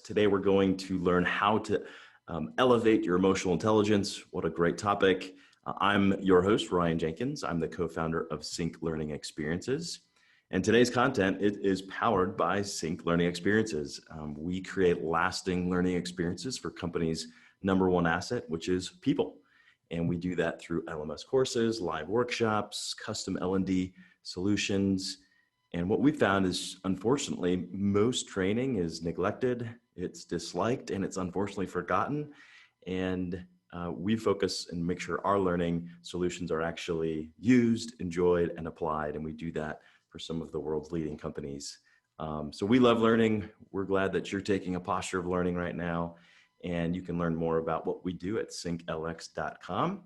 Today we're going to learn how to elevate your emotional intelligence. What a great topic. I'm your host, Ryan Jenkins. I'm the co-founder of Sync Learning Experiences. And today's content is powered by Sync Learning Experiences. We create lasting learning experiences for companies' number one asset, which is people. And we do that through LMS courses, live workshops, custom L&D solutions. And what we found is, unfortunately, most training is neglected, it's disliked, and it's unfortunately forgotten. And we focus and make sure our learning solutions are actually used, enjoyed, and applied. And we do that for some of the world's leading companies. So we love learning. We're glad that you're taking a posture of learning right now. And you can learn more about what we do at synklx.com.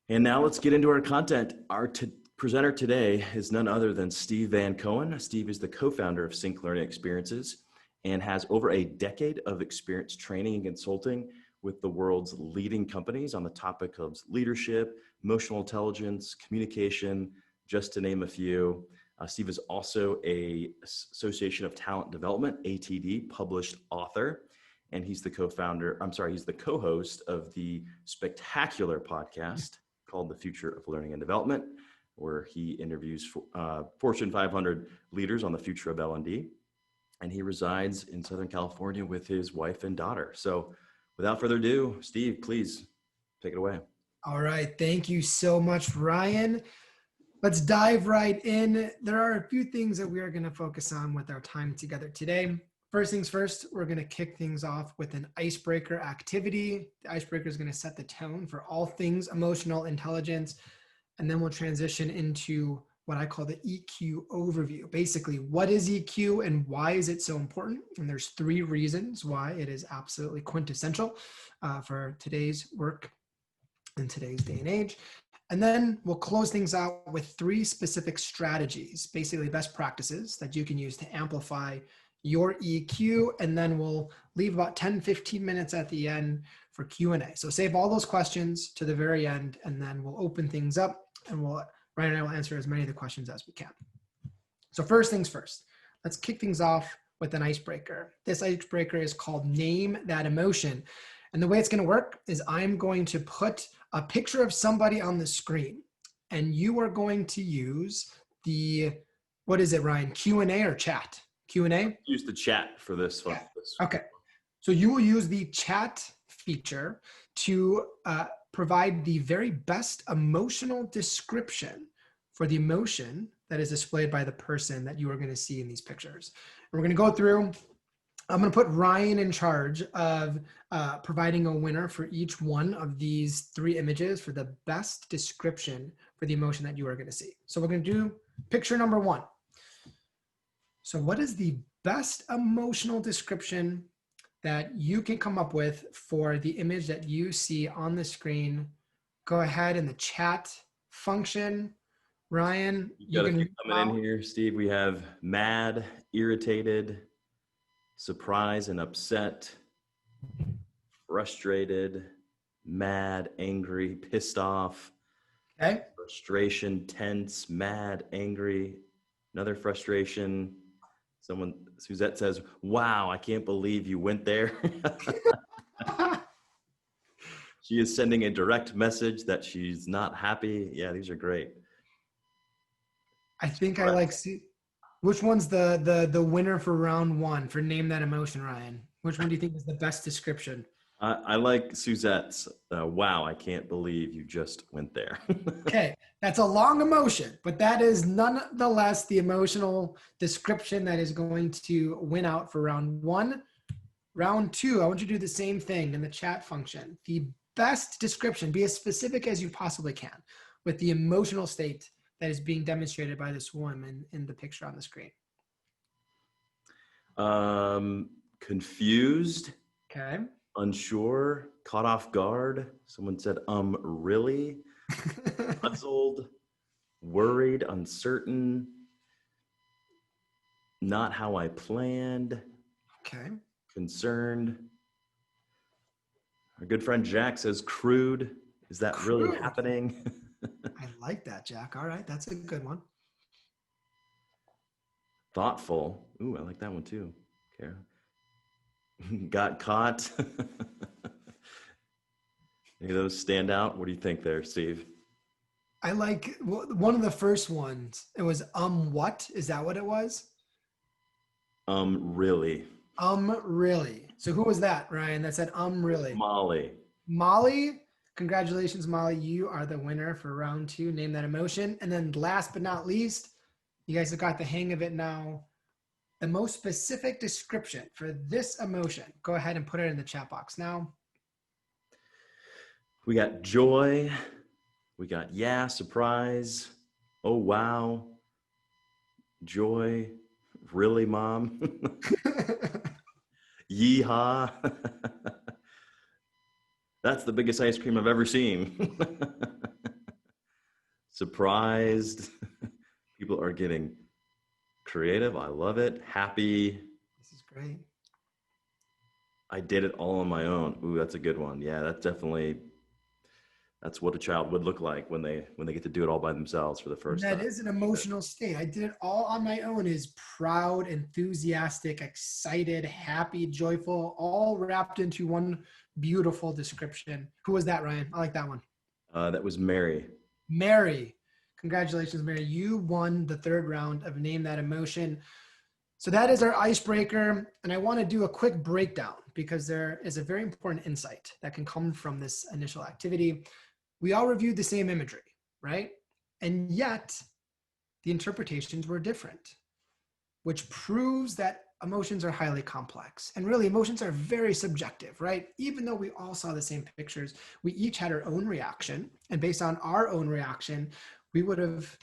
And now let's get into our content. Our presenter today is none other than Steve Van Cohen. Steve is the co-founder of Sync Learning Experiences and has over a decade of experience training and consulting with the world's leading companies on the topic of leadership, emotional intelligence, communication, just to name a few. Steve is also a Association of Talent Development, ATD, published author, and he's the co-host of the spectacular podcast called The Future of Learning and Development, where he interviews Fortune 500 leaders on the future of L&D. And he resides in Southern California with his wife and daughter. So without further ado, Steve, please take it away. All right. Thank you so much, Ryan. Let's dive right in. There are a few things that we are going to focus on with our time together today. First things first, we're going to kick things off with an icebreaker activity. The icebreaker is going to set the tone for all things emotional intelligence. And then we'll transition into what I call the EQ overview. Basically, what is EQ and why is it so important? And there's 3 reasons why it is absolutely quintessential for today's work in today's day and age. And then we'll close things out with 3 specific strategies, basically best practices that you can use to amplify your EQ. And then we'll leave about 10-15 minutes at the end for Q&A. So save all those questions to the very end, and then we'll open things up and Ryan and I will answer as many of the questions as we can. So first things first, let's kick things off with an icebreaker. This icebreaker is called Name That Emotion. And the way it's going to work is I'm going to put a picture of somebody on the screen, and you are going to use the, what is it, Ryan, Q&A or chat? Q&A? Use the chat for this one. Okay. So you will use the chat feature to provide the very best emotional description for the emotion that is displayed by the person that you are going to see in these pictures. And we're going to go through. I'm going to put Ryan in charge of providing a winner for each one of these 3 images for the best description for the emotion that you are going to see. So we're going to do picture number 1. So what is the best emotional description that you can come up with for the image that you see on the screen? Go ahead in the chat function. Ryan, you got a few coming in here, Steve. We have mad, irritated, surprised and upset, frustrated, mad, angry, pissed off, okay. Frustration, tense, mad, angry, another frustration. Suzette says, wow, I can't believe you went there. She is sending a direct message that she's not happy. Yeah, these are great. I think I like, which one's the winner for round 1 for Name That Emotion, Ryan? Which one do you think is the best description? I like Suzette's, wow, I can't believe you just went there. Okay, that's a long emotion, but that is nonetheless the emotional description that is going to win out for round 1. Round 2, I want you to do the same thing in the chat function. The best description, be as specific as you possibly can with the emotional state that is being demonstrated by this woman in the picture on the screen. Confused. Okay. Unsure, caught off guard. Someone said, really? Puzzled, worried, uncertain, not how I planned. Okay. Concerned. Our good friend Jack says, crude. Is that really happening? I like that, Jack. All right, that's a good one. Thoughtful. Ooh, I like that one too, Kara. Got caught. Any of those stand out? What do you think there, Steve? I like one of the first ones. It was what? Is that what it was? Really? Really. So who was that, Ryan? That said really. Molly. Molly. Congratulations, Molly. You are the winner for round 2. Name that emotion. And then last but not least, you guys have got the hang of it now. The most specific description for this emotion. Go ahead and put it in the chat box now. We got joy. We got surprise. Oh, wow. Joy. Really, Mom? Yeehaw. That's the biggest ice cream I've ever seen. Surprised. People are getting creative. I love it. Happy. This is great. I did it all on my own. Ooh, that's a good one. Yeah, that's what a child would look like when they get to do it all by themselves for the first time. That is an emotional state. I did it all on my own is proud, enthusiastic, excited, happy, joyful, all wrapped into one beautiful description. Who was that, Ryan? I like that one. That was Mary. Mary. Congratulations, Mary. You won the 3rd round of Name That Emotion. So that is our icebreaker. And I want to do a quick breakdown because there is a very important insight that can come from this initial activity. We all reviewed the same imagery, right? And yet the interpretations were different, which proves that emotions are highly complex. And really, emotions are very subjective, right? Even though we all saw the same pictures, we each had our own reaction. And based on our own reaction, we would have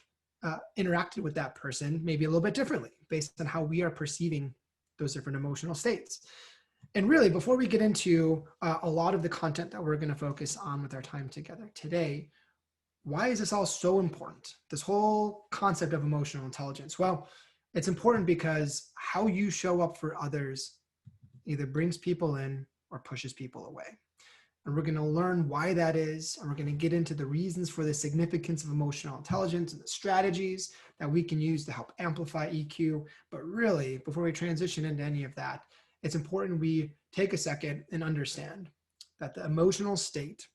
interacted with that person maybe a little bit differently based on how we are perceiving those different emotional states. And really, before we get into a lot of the content that we're going to focus on with our time together today, why is this all so important? This whole concept of emotional intelligence? Well, it's important because how you show up for others either brings people in or pushes people away. And we're going to learn why that is. And we're going to get into the reasons for the significance of emotional intelligence and the strategies that we can use to help amplify EQ. But really, before we transition into any of that, it's important we take a second and understand that the emotional state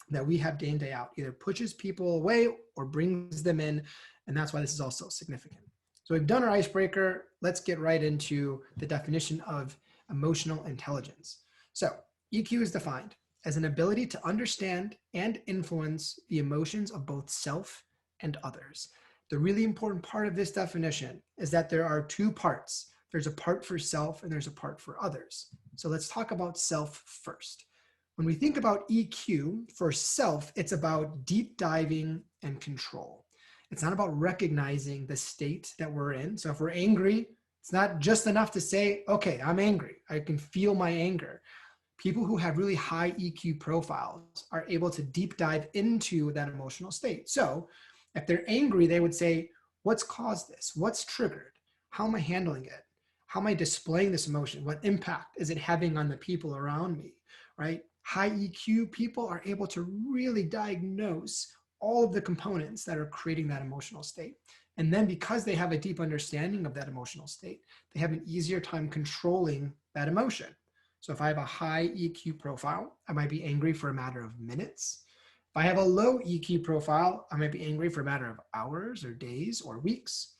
that we have day in, day out either pushes people away or brings them in. And that's why this is also significant. So we've done our icebreaker. Let's get right into the definition of emotional intelligence. So EQ is defined as an ability to understand and influence the emotions of both self and others. The really important part of this definition is that there are 2 parts. There's a part for self and there's a part for others. So let's talk about self first. When we think about EQ for self, it's about deep diving and control. It's not about recognizing the state that we're in. So if we're angry, it's not just enough to say, okay, I'm angry. I can feel my anger. People who have really high EQ profiles are able to deep dive into that emotional state. So if they're angry, they would say, what's caused this? What's triggered? How am I handling it? How am I displaying this emotion? What impact is it having on the people around me, right? High EQ people are able to really diagnose all of the components that are creating that emotional state. And then because they have a deep understanding of that emotional state, they have an easier time controlling that emotion. So if I have a high EQ profile, I might be angry for a matter of minutes. If I have a low EQ profile, I might be angry for a matter of hours or days or weeks.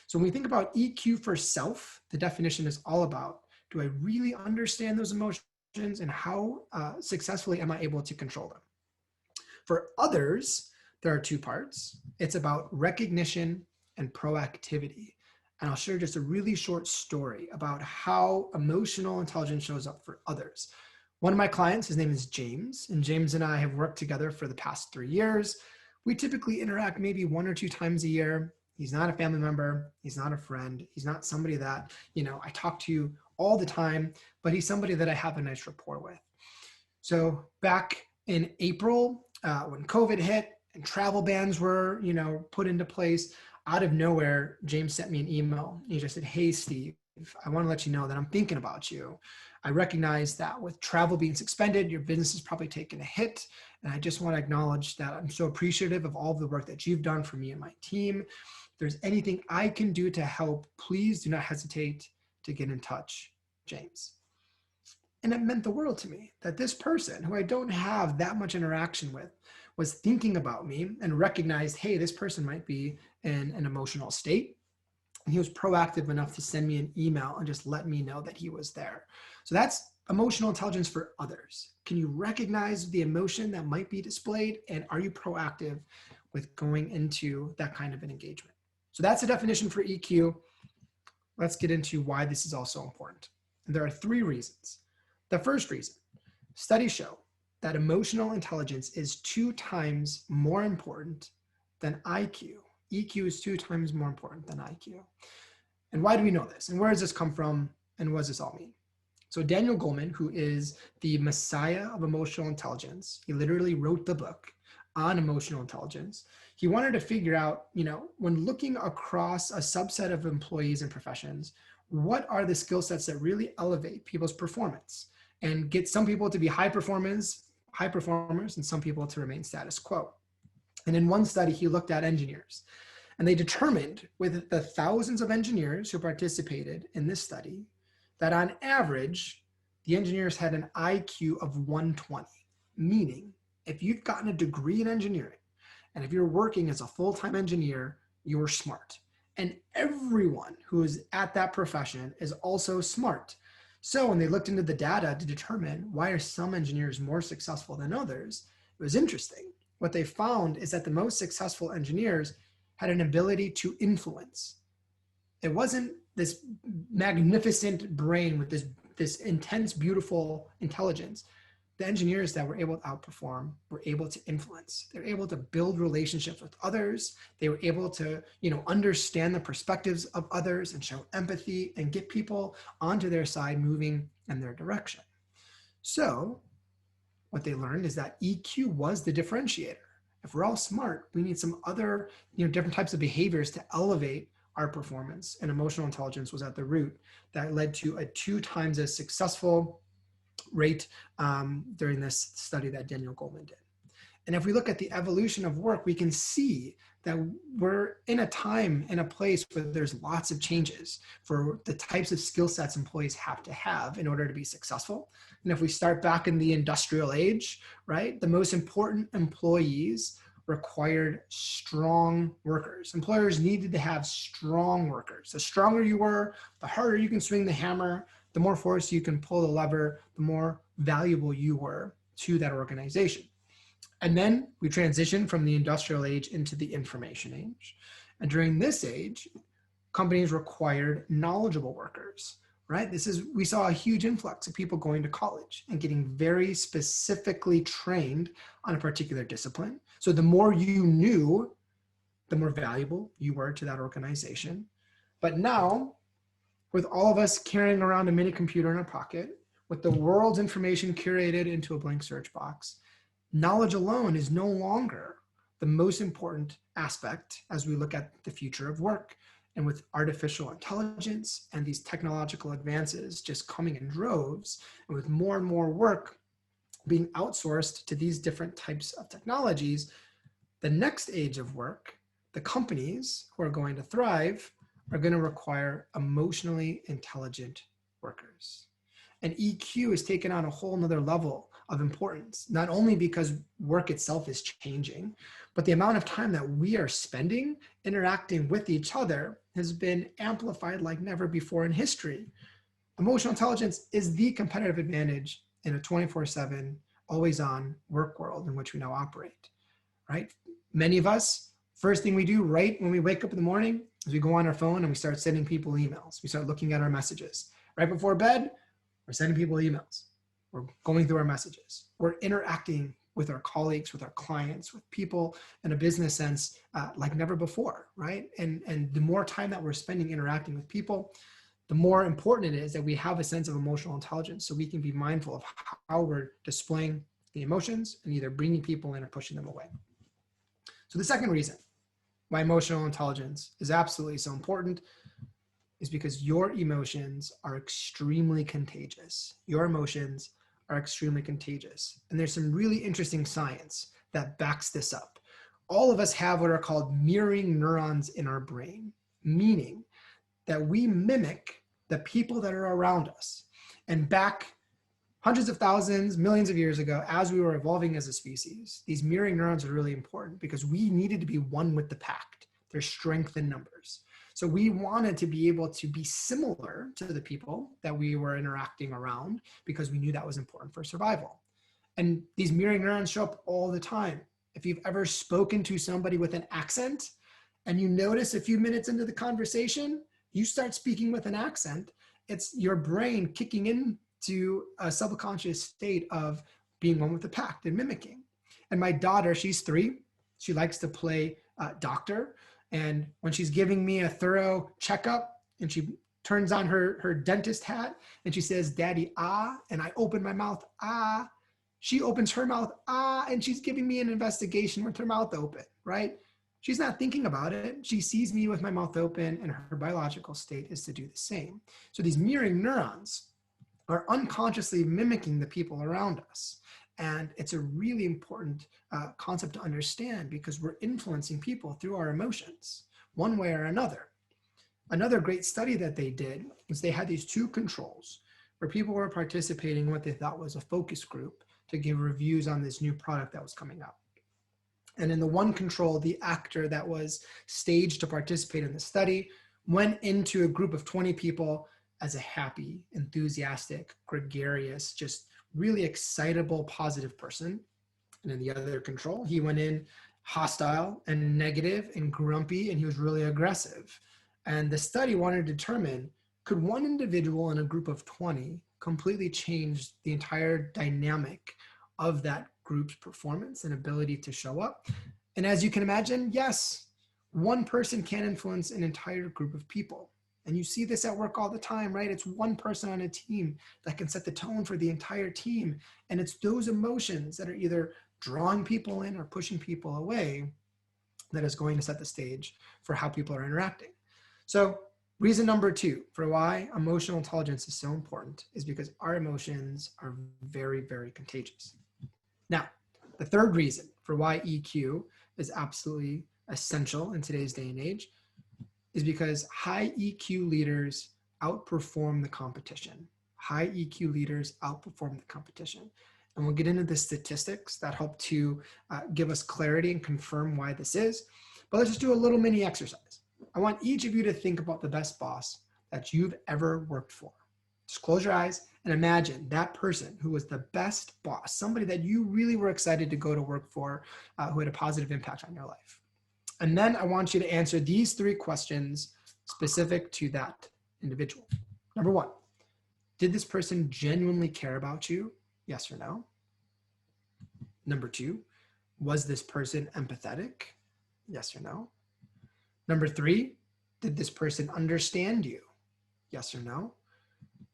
So when we think about EQ for self, the definition is all about, do I really understand those emotions and how successfully am I able to control them? For others, there are 2 parts. It's about recognition and proactivity. And I'll share just a really short story about how emotional intelligence shows up for others. One of my clients, his name is James, and James and I have worked together for the past 3 years. We typically interact maybe 1 or 2 times a year. He's not a family member. He's not a friend. He's not somebody that, I talk to all the time, but he's somebody that I have a nice rapport with. So back in April, when COVID hit and travel bans were, put into place, out of nowhere, James sent me an email. He just said, hey, Steve, I want to let you know that I'm thinking about you. I recognize that with travel being suspended, your business has probably taken a hit. And I just want to acknowledge that I'm so appreciative of all of the work that you've done for me and my team. If there's anything I can do to help, please do not hesitate to get in touch, James. And it meant the world to me that this person who I don't have that much interaction with was thinking about me and recognized, hey, this person might be in an emotional state. And he was proactive enough to send me an email and just let me know that he was there. So that's emotional intelligence for others. Can you recognize the emotion that might be displayed? And are you proactive with going into that kind of an engagement? So that's the definition for EQ. Let's get into why this is also important. And there are 3 reasons. The first reason, studies show that emotional intelligence is 2 times more important than IQ. EQ is 2 times more important than IQ. And why do we know this? And where does this come from? And what does this all mean? So Daniel Goleman, who is the messiah of emotional intelligence, he literally wrote the book on emotional intelligence. He wanted to figure out, when looking across a subset of employees and professions, what are the skill sets that really elevate people's performance and get some people to be high performers, and some people to remain status quo. And in one study, he looked at engineers, and they determined with the thousands of engineers who participated in this study that on average, the engineers had an IQ of 120, meaning if you've gotten a degree in engineering, and if you're working as a full-time engineer, you're smart. And everyone who is at that profession is also smart. So when they looked into the data to determine why are some engineers more successful than others, it was interesting. What they found is that the most successful engineers had an ability to influence. It wasn't this magnificent brain with this intense, beautiful intelligence. The engineers that were able to outperform were able to influence. They were able to build relationships with others. They were able to, understand the perspectives of others and show empathy and get people onto their side, moving in their direction. So what they learned is that EQ was the differentiator. If we're all smart, we need some other, different types of behaviors to elevate our performance. And emotional intelligence was at the root that led to a 2 times as successful rate during this study that Daniel Goleman did. And if we look at the evolution of work, we can see that we're in a time, in a place where there's lots of changes for the types of skill sets employees have to have in order to be successful. And if we start back in the industrial age, right, the most important employees required strong workers. Employers needed to have strong workers. The stronger you were, the harder you can swing the hammer, the more force you can pull the lever, the more valuable you were to that organization. And then we transitioned from the industrial age into the information age. And during this age, companies required knowledgeable workers, right? We saw a huge influx of people going to college and getting very specifically trained on a particular discipline. So the more you knew, the more valuable you were to that organization. But now, with all of us carrying around a mini computer in our pocket, with the world's information curated into a blank search box, knowledge alone is no longer the most important aspect as we look at the future of work. And with artificial intelligence and these technological advances just coming in droves, and with more and more work being outsourced to these different types of technologies, the next age of work, the companies who are going to thrive are going to require emotionally intelligent workers. And EQ has taken on a whole nother level of importance, not only because work itself is changing, but the amount of time that we are spending interacting with each other has been amplified like never before in history. Emotional intelligence is the competitive advantage in a 24/7, always-on work world in which we now operate, right? Many of us, first thing we do right when we wake up in the morning is we go on our phone and we start sending people emails. We start looking at our messages. Right before bed, we're sending people emails. We're going through our messages. We're interacting with our colleagues, with our clients, with people in a business sense like never before, right? And the more time that we're spending interacting with people, the more important it is that we have a sense of emotional intelligence so we can be mindful of how we're displaying the emotions and either bringing people in or pushing them away. So the second reason why emotional intelligence is absolutely so important is because your emotions are extremely contagious. Your emotions are extremely contagious. And there's some really interesting science that backs this up. All of us have what are called mirroring neurons in our brain, meaning that we mimic the people that are around us. And back hundreds of thousands, millions of years ago, as we were evolving as a species, these mirroring neurons are really important because we needed to be one with the pack. There's strength in numbers. So we wanted to be able to be similar to the people that we were interacting around because we knew that was important for survival. And these mirroring neurons show up all the time. If you've ever spoken to somebody with an accent and you notice a few minutes into the conversation, you start speaking with an accent, it's your brain kicking into a subconscious state of being one with the pack and mimicking. And my daughter, she's 3, she likes to play doctor. And when she's giving me a thorough checkup and she turns on her dentist hat and she says, "Daddy, ah," and I open my mouth, ah, she opens her mouth, ah, and she's giving me an investigation with her mouth open, right? She's not thinking about it. She sees me with my mouth open and her biological state is to do the same. So these mirroring neurons are unconsciously mimicking the people around us. And it's a really important concept to understand because we're influencing people through our emotions, one way or another. Another great study that they did was they had these 2 controls where people were participating in what they thought was a focus group to give reviews on this new product that was coming out. And in the one control, the actor that was staged to participate in the study went into a group of 20 people as a happy, enthusiastic, gregarious, just really excitable, positive person. And in the other control, he went in hostile and negative and grumpy, and he was really aggressive. And the study wanted to determine, could one individual in a group of 20 completely change the entire dynamic of that group's performance and ability to show up? And as you can imagine, yes, one person can influence an entire group of people. And you see this at work all the time, right? It's one person on a team that can set the tone for the entire team. And it's those emotions that are either drawing people in or pushing people away that is going to set the stage for how people are interacting. So reason number 2 for why emotional intelligence is so important is because our emotions are very, very contagious. Now, the third reason for why EQ is absolutely essential in today's day and age is because high EQ leaders outperform the competition. High EQ leaders outperform the competition. And we'll get into the statistics that help to give us clarity and confirm why this is. But let's just do a little mini exercise. I want each of you to think about the best boss that you've ever worked for. Just close your eyes and imagine that person who was the best boss, somebody that you really were excited to go to work for, who had a positive impact on your life. And then I want you to answer these 3 questions specific to that individual. Number 1, did this person genuinely care about you? Yes or no? Number 2, was this person empathetic? Yes or no? Number 3, did this person understand you? Yes or no?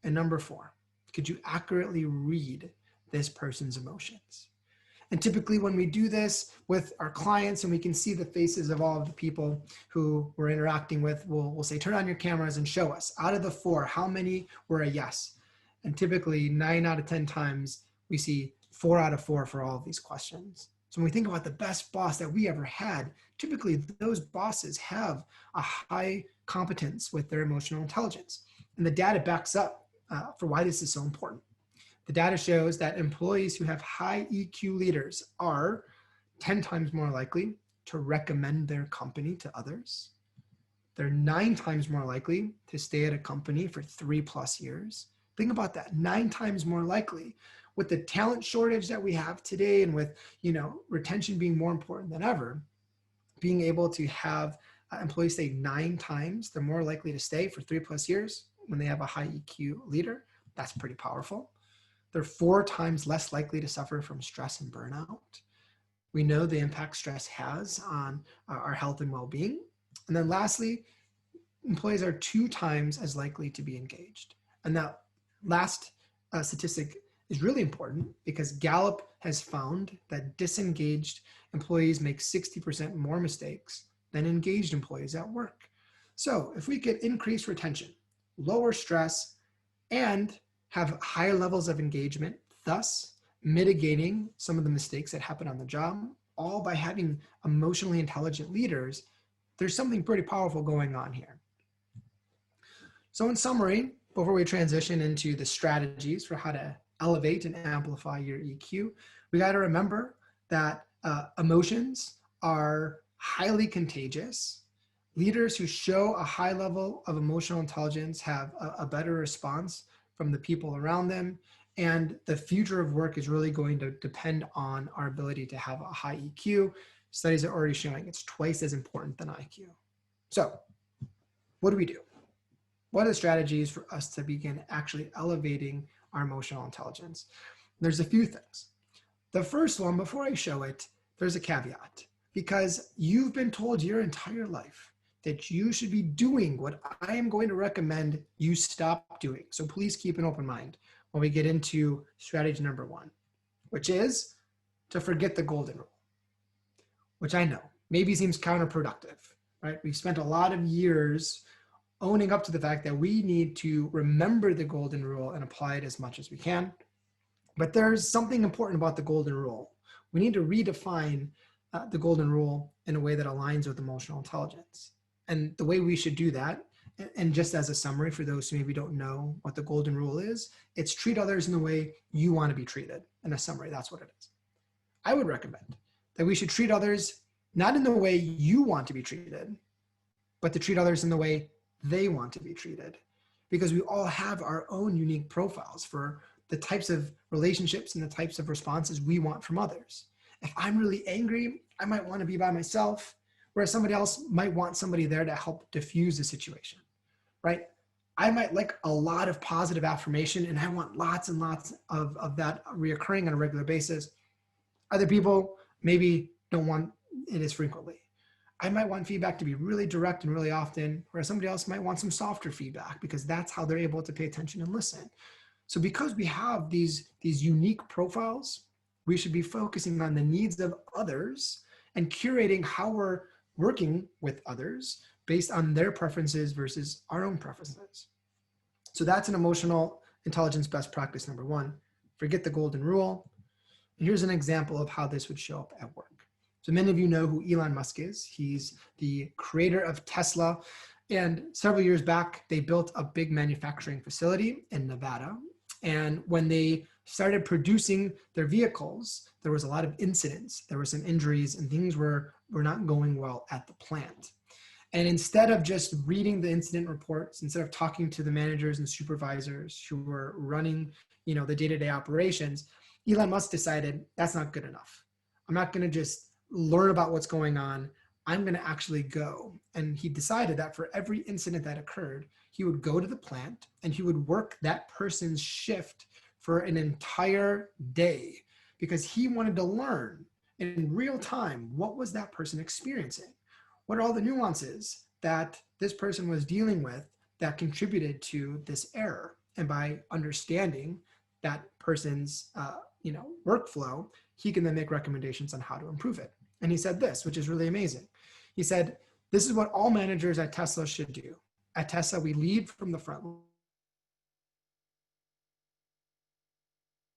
And number 4, could you accurately read this person's emotions? And typically when we do this with our clients and we can see the faces of all of the people who we're interacting with, we'll say, turn on your cameras and show us. Out of the 4, how many were a yes? And typically 9 out of 10 times we see 4 out of 4 for all of these questions. So when we think about the best boss that we ever had, typically those bosses have a high competence with their emotional intelligence. And the data backs up for why this is so important. The data shows that employees who have high EQ leaders are 10 times more likely to recommend their company to others. They're 9 times more likely to stay at a company for 3+ years. Think about that, 9 times more likely. With the talent shortage that we have today and with, retention being more important than ever, being able to have employees stay 9 times, they're more likely to stay for 3+ years when they have a high EQ leader. That's pretty powerful. They're 4 times less likely to suffer from stress and burnout. We know the impact stress has on our health and well-being. And then lastly, employees are 2 times as likely to be engaged. And that last statistic is really important because Gallup has found that disengaged employees make 60% more mistakes than engaged employees at work. So if we could increase retention, lower stress, and have higher levels of engagement, thus mitigating some of the mistakes that happen on the job, all by having emotionally intelligent leaders, there's something pretty powerful going on here. So in summary, before we transition into the strategies for how to elevate and amplify your EQ, we got to remember that emotions are highly contagious. Leaders who show a high level of emotional intelligence have a better response from the people around them. And the future of work is really going to depend on our ability to have a high EQ. Studies are already showing it's twice as important than IQ. So what do? What are the strategies for us to begin actually elevating our emotional intelligence? There's a few things. The first one, before I show it, there's a caveat, because you've been told your entire life that you should be doing what I am going to recommend you stop doing. So please keep an open mind when we get into strategy number 1, which is to forget the golden rule, which I know maybe seems counterproductive, right? We've spent a lot of years owning up to the fact that we need to remember the golden rule and apply it as much as we can. But there's something important about the golden rule. We need to redefine the golden rule in a way that aligns with emotional intelligence. And the way we should do that, and just as a summary for those who maybe don't know what the golden rule is, it's treat others in the way you want to be treated. In a summary, that's what it is. I would recommend that we should treat others not in the way you want to be treated, but to treat others in the way they want to be treated. Because we all have our own unique profiles for the types of relationships and the types of responses we want from others. If I'm really angry, I might want to be by myself, whereas somebody else might want somebody there to help diffuse the situation, right? I might like a lot of positive affirmation and I want lots and lots of that reoccurring on a regular basis. Other people maybe don't want it as frequently. I might want feedback to be really direct and really often, whereas somebody else might want some softer feedback because that's how they're able to pay attention and listen. So because we have these unique profiles, we should be focusing on the needs of others and curating how we're working with others based on their preferences versus our own preferences. So that's an emotional intelligence best practice number 1. Forget the golden rule. And here's an example of how this would show up at work. So many of you know who Elon Musk is. He's the creator of Tesla. And several years back, they built a big manufacturing facility in Nevada. And when they started producing their vehicles, there was a lot of incidents. There were some injuries and things were not going well at the plant. And instead of just reading the incident reports, instead of talking to the managers and supervisors who were running, the day-to-day operations, Elon Musk decided that's not good enough. I'm not going to just learn about what's going on. I'm going to actually go. And he decided that for every incident that occurred, he would go to the plant and he would work that person's shift for an entire day because he wanted to learn in real time, what was that person experiencing? What are all the nuances that this person was dealing with that contributed to this error? And by understanding that person's workflow, he can then make recommendations on how to improve it. And he said this, which is really amazing. He said, this is what all managers at Tesla should do. At Tesla, we lead from the front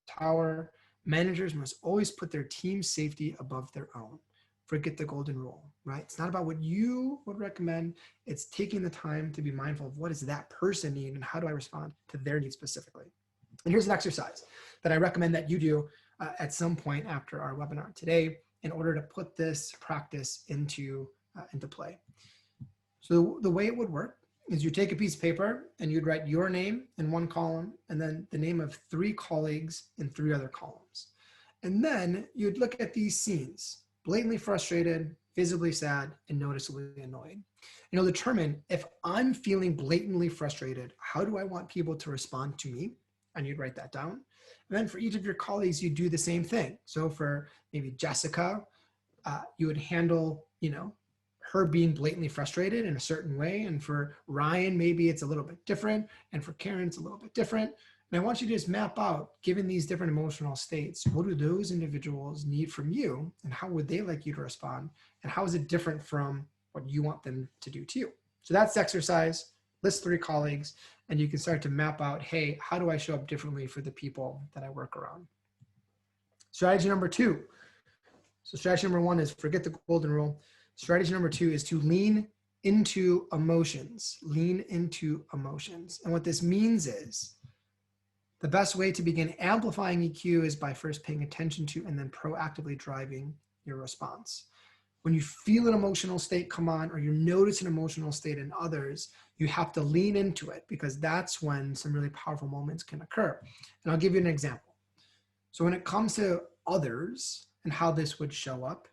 tower. Managers must always put their team's safety above their own. Forget the golden rule, right? It's not about what you would recommend. It's taking the time to be mindful of what does that person need and how do I respond to their needs specifically. And here's an exercise that I recommend that you do at some point after our webinar today in order to put this practice into play. So the way it would work is you take a piece of paper and you'd write your name in one column and then the name of 3 colleagues in 3 other columns. And then you'd look at these scenes, blatantly frustrated, visibly sad, and noticeably annoyed. And you'll determine if I'm feeling blatantly frustrated, how do I want people to respond to me? And you'd write that down. And then for each of your colleagues, you do the same thing. So for maybe Jessica, you would handle, her being blatantly frustrated in a certain way. And for Ryan, maybe it's a little bit different. And for Karen, it's a little bit different. And I want you to just map out, given these different emotional states, what do those individuals need from you? And how would they like you to respond? And how is it different from what you want them to do to you? So that's the exercise. List 3 colleagues, and you can start to map out, hey, how do I show up differently for the people that I work around? Strategy number 2. So strategy number 1 is forget the golden rule. Strategy number 2 is to lean into emotions. Lean into emotions. And what this means is The best way to begin amplifying EQ is by first paying attention to and then proactively driving your response. When you feel an emotional state come on, or you notice an emotional state in others, you have to lean into it, because that's when some really powerful moments can occur. And I'll give you an example. So when it comes to others and how this would show up,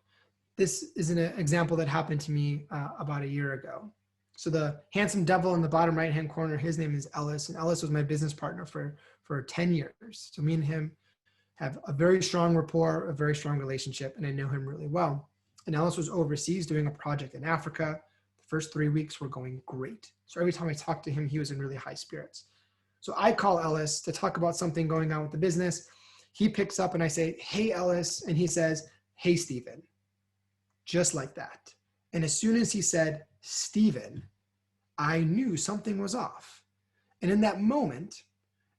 this is an example that happened to me about a year ago. So the handsome devil in the bottom right-hand corner, his name is Ellis, and Ellis was my business partner for 10 years. So me and him have a very strong rapport, a very strong relationship, and I know him really well. And Ellis was overseas doing a project in Africa. The first 3 weeks were going great. So every time I talked to him, he was in really high spirits. So I call Ellis to talk about something going on with the business. He picks up and I say, "Hey, Ellis," and he says, "Hey, Stephen," just like that. And as soon as he said, "Stephen," I knew something was off. And in that moment,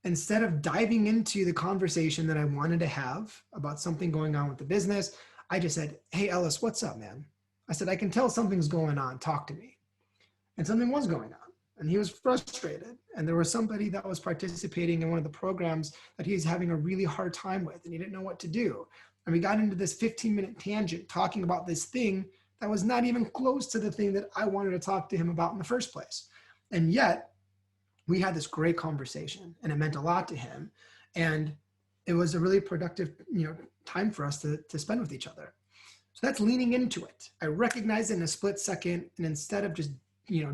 instead of diving into the conversation that I wanted to have about something going on with the business, I just said, "Hey, Ellis, what's up, man?" I said, "I can tell something's going on. Talk to me." And something was going on. And he was frustrated. And there was somebody that was participating in one of the programs that he was having a really hard time with, and he didn't know what to do. And we got into this 15-minute tangent talking about this thing that was not even close to the thing that I wanted to talk to him about in the first place. And yet, we had this great conversation, and it meant a lot to him. And it was a really productive, time for us to spend with each other. So that's leaning into it. I recognized it in a split second, and instead of just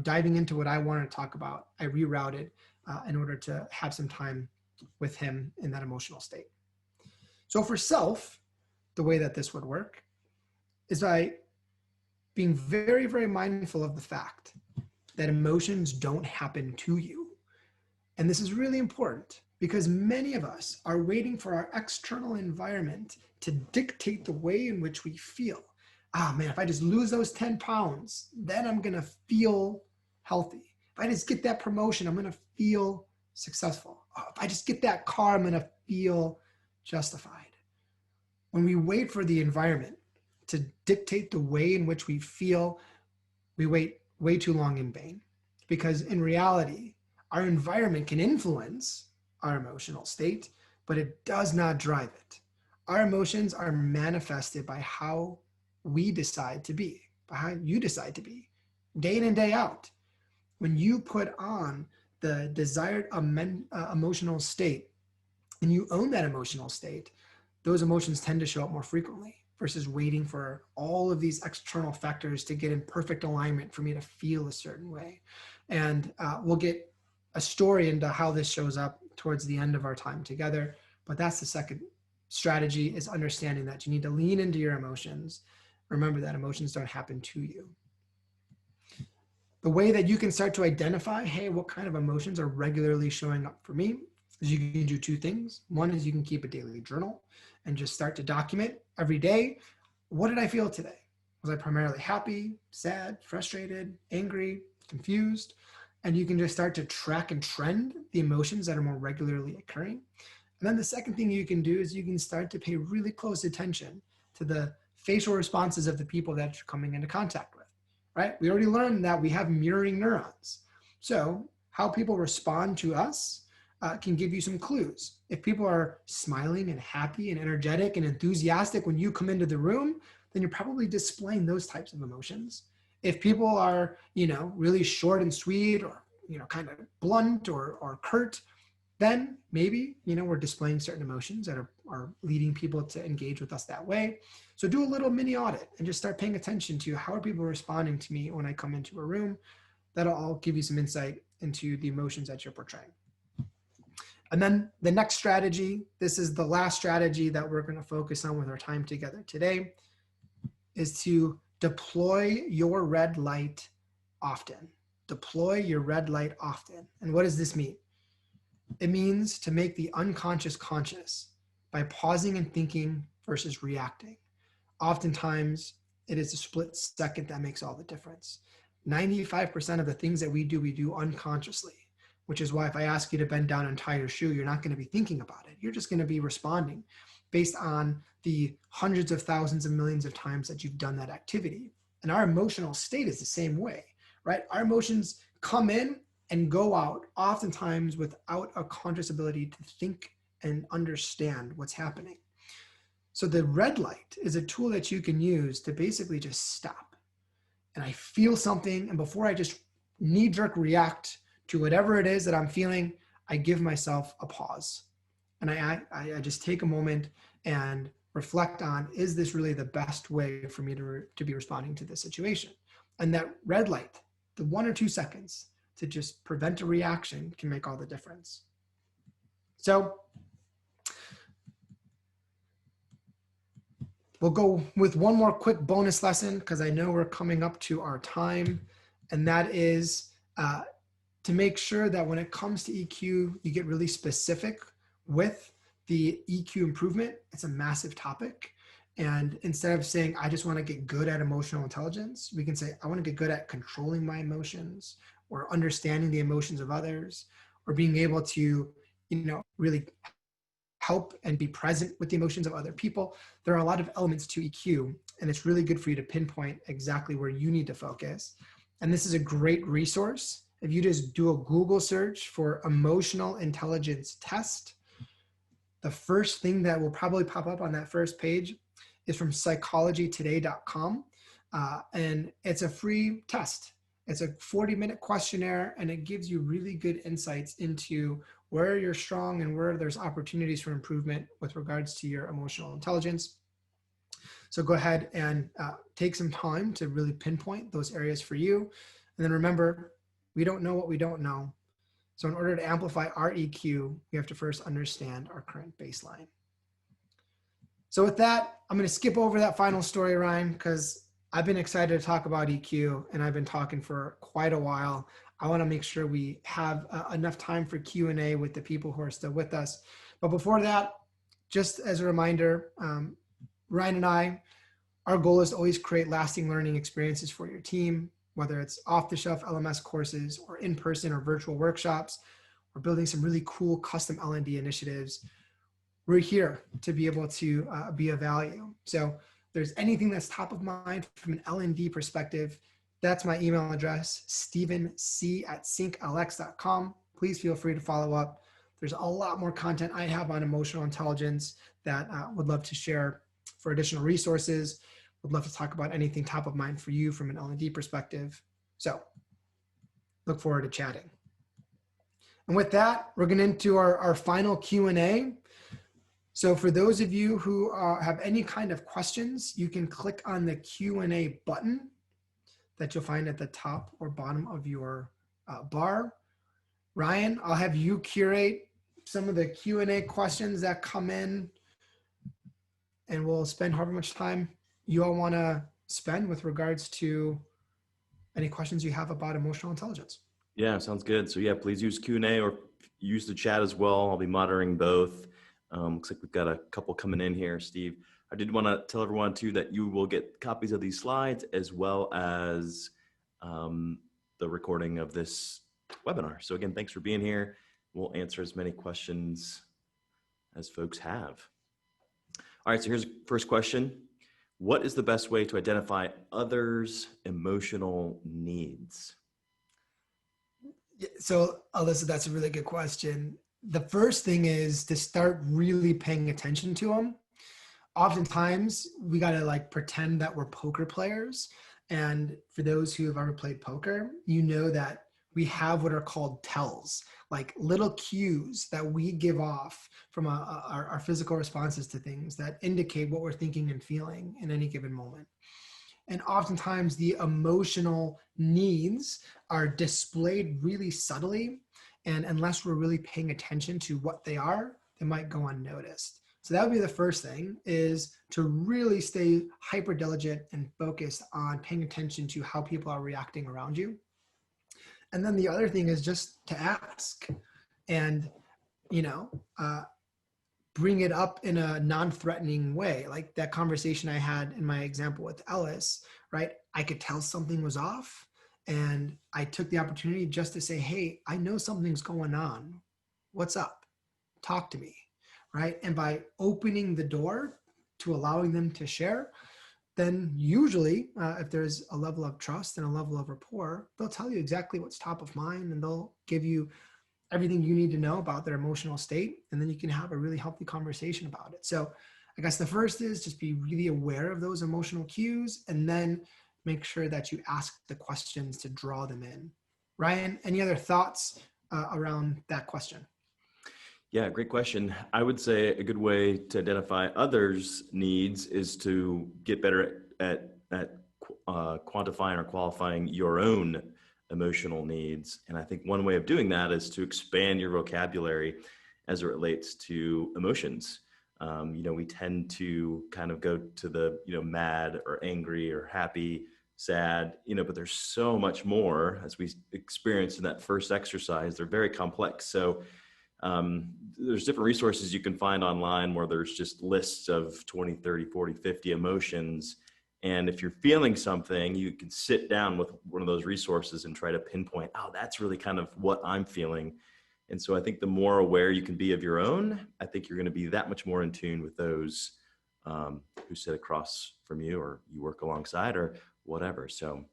diving into what I wanted to talk about, I rerouted in order to have some time with him in that emotional state. So for self, the way that this would work is by being very, very mindful of the fact that emotions don't happen to you. And this is really important, because many of us are waiting for our external environment to dictate the way in which we feel. Ah, man, if I just lose those 10 pounds, then I'm going to feel healthy. If I just get that promotion, I'm going to feel successful. Oh, if I just get that car, I'm going to feel justified. When we wait for the environment to dictate the way in which we feel, we wait way too long in vain. Because in reality, our environment can influence our emotional state, but it does not drive it. Our emotions are manifested by how we decide to be, by how you decide to be, day in and day out. When you put on the desired emotional state and you own that emotional state, those emotions tend to show up more frequently versus waiting for all of these external factors to get in perfect alignment for me to feel a certain way. And we'll get a story into how this shows up towards the end of our time together. But that's the second strategy, is understanding that you need to lean into your emotions. Remember that emotions don't happen to you. The way that you can start to identify, hey, what kind of emotions are regularly showing up for me, is you can do two things. One is you can keep a daily journal and just start to document every day. What did I feel today? Was I primarily happy, sad, frustrated, angry, confused? And you can just start to track and trend the emotions that are more regularly occurring. And then the second thing you can do is you can start to pay really close attention to the facial responses of the people that you're coming into contact with, right? We already learned that we have mirroring neurons. So how people respond to us can give you some clues. If people are smiling and happy and energetic and enthusiastic when you come into the room, then you're probably displaying those types of emotions. If people are, really short and sweet, or, kind of blunt or curt, then maybe, we're displaying certain emotions that are leading people to engage with us that way. So do a little mini audit and just start paying attention to how are people responding to me when I come into a room. That'll all give you some insight into the emotions that you're portraying. And then the next strategy, this is the last strategy that we're going to focus on with our time together today, is to deploy your red light often. Deploy your red light often. And what does this mean? It means to make the unconscious conscious by pausing and thinking versus reacting. Oftentimes, it is a split second that makes all the difference. 95% of the things that we do unconsciously, which is why if I ask you to bend down and tie your shoe, you're not going to be thinking about it. You're just going to be responding based on the hundreds of thousands of millions of times that you've done that activity. And our emotional state is the same way, right? Our emotions come in and go out oftentimes without a conscious ability to think and understand what's happening. So the red light is a tool that you can use to basically just stop. And I feel something, and before I just knee-jerk react to whatever it is that I'm feeling, I give myself a pause. And I just take a moment and reflect on, is this really the best way for me to be responding to this situation? And that red light, the 1 or 2 seconds to just prevent a reaction, can make all the difference. So we'll go with one more quick bonus lesson because I know we're coming up to our time. And that is to make sure that when it comes to EQ, you get really specific with the EQ improvement. It's a massive topic. And instead of saying, I just want to get good at emotional intelligence, we can say, I want to get good at controlling my emotions, or understanding the emotions of others, or being able to, really help and be present with the emotions of other people. There are a lot of elements to EQ, and it's really good for you to pinpoint exactly where you need to focus. And this is a great resource. If you just do a Google search for emotional intelligence test, the first thing that will probably pop up on that first page is from psychologytoday.com. And it's a free test. It's a 40-minute questionnaire, and it gives you really good insights into where you're strong and where there's opportunities for improvement with regards to your emotional intelligence. So go ahead and take some time to really pinpoint those areas for you. And then remember, we don't know what we don't know. So in order to amplify our EQ, we have to first understand our current baseline. So with that, I'm going to skip over that final story, Ryan, because I've been excited to talk about EQ, and I've been talking for quite a while. I want to make sure we have enough time for Q&A with the people who are still with us. But before that, just as a reminder, Ryan and I, our goal is to always create lasting learning experiences for your team, whether it's off-the-shelf LMS courses or in-person or virtual workshops. We're building some really cool custom L&D initiatives. We're here to be able to be of value. So if there's anything that's top of mind from an L&D perspective, that's my email address, stevenc@synklx.com. Please feel free to follow up. There's a lot more content I have on emotional intelligence that would love to share for additional resources. Would love to talk about anything top of mind for you from an L&D perspective. So look forward to chatting. And with that, we're going into our final Q&A. So for those of you who have any kind of questions, you can click on the Q&A button that you'll find at the top or bottom of your bar. Ryan, I'll have you curate some of the Q&A questions that come in, and we'll spend however much time you all want to spend with regards to any questions you have about emotional intelligence. Yeah, sounds good. So yeah, please use Q&A or use the chat as well. I'll be monitoring both. Looks like we've got a couple coming in here, Steve. I did want to tell everyone too that you will get copies of these slides as well as the recording of this webinar. So again, thanks for being here. We'll answer as many questions as folks have. All right, so here's the first question. What is the best way to identify others' emotional needs? So Alyssa, that's a really good question. The first thing is to start really paying attention to them. Oftentimes we got to like pretend that we're poker players. And for those who have ever played poker, you know that we have what are called tells, like little cues that we give off from our physical responses to things that indicate what we're thinking and feeling in any given moment. And oftentimes the emotional needs are displayed really subtly. And unless we're really paying attention to what they are, they might go unnoticed. So that would be the first thing, is to really stay hyper diligent and focused on paying attention to how people are reacting around you. And then the other thing is just to ask and, bring it up in a non-threatening way. Like that conversation I had in my example with Ellis, right? I could tell something was off, and I took the opportunity just to say, hey, I know something's going on. What's up? Talk to me, right? And by opening the door to allowing them to share, then usually if there's a level of trust and a level of rapport, they'll tell you exactly what's top of mind, and they'll give you everything you need to know about their emotional state. And then you can have a really healthy conversation about it. So I guess the first is just be really aware of those emotional cues, and then make sure that you ask the questions to draw them in. Ryan, any other thoughts around that question? Yeah, great question. I would say a good way to identify others' needs is to get better at quantifying or qualifying your own emotional needs. And I think one way of doing that is to expand your vocabulary as it relates to emotions. We tend to kind of go to the, mad or angry or happy, sad, but there's so much more, as we experienced in that first exercise. They're very complex. So there's different resources you can find online where there's just lists of 20, 30, 40, 50 emotions. And if you're feeling something, you can sit down with one of those resources and try to pinpoint, oh, that's really kind of what I'm feeling. And so I think the more aware you can be of your own, I think you're going to be that much more in tune with those who sit across from you or you work alongside or whatever. So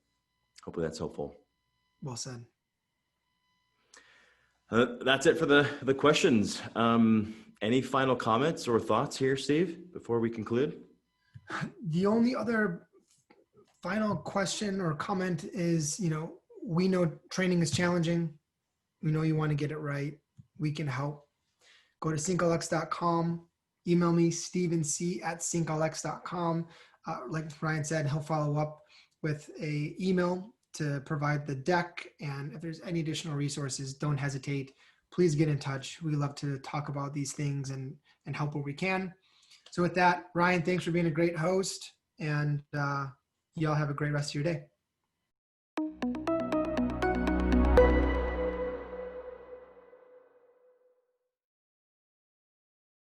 hopefully that's helpful. Well said. That's it for the questions. Any final comments or thoughts here, Steve, before we conclude? The only other final question or comment is, we know training is challenging. We know you want to get it right. We can help. Go to synclx.com. Email me, stevenc@synclx.com. Like Ryan said, he'll follow up with an email to provide the deck. And if there's any additional resources, don't hesitate. Please get in touch. We love to talk about these things and help where we can. So with that, Ryan, thanks for being a great host. And y'all have a great rest of your day.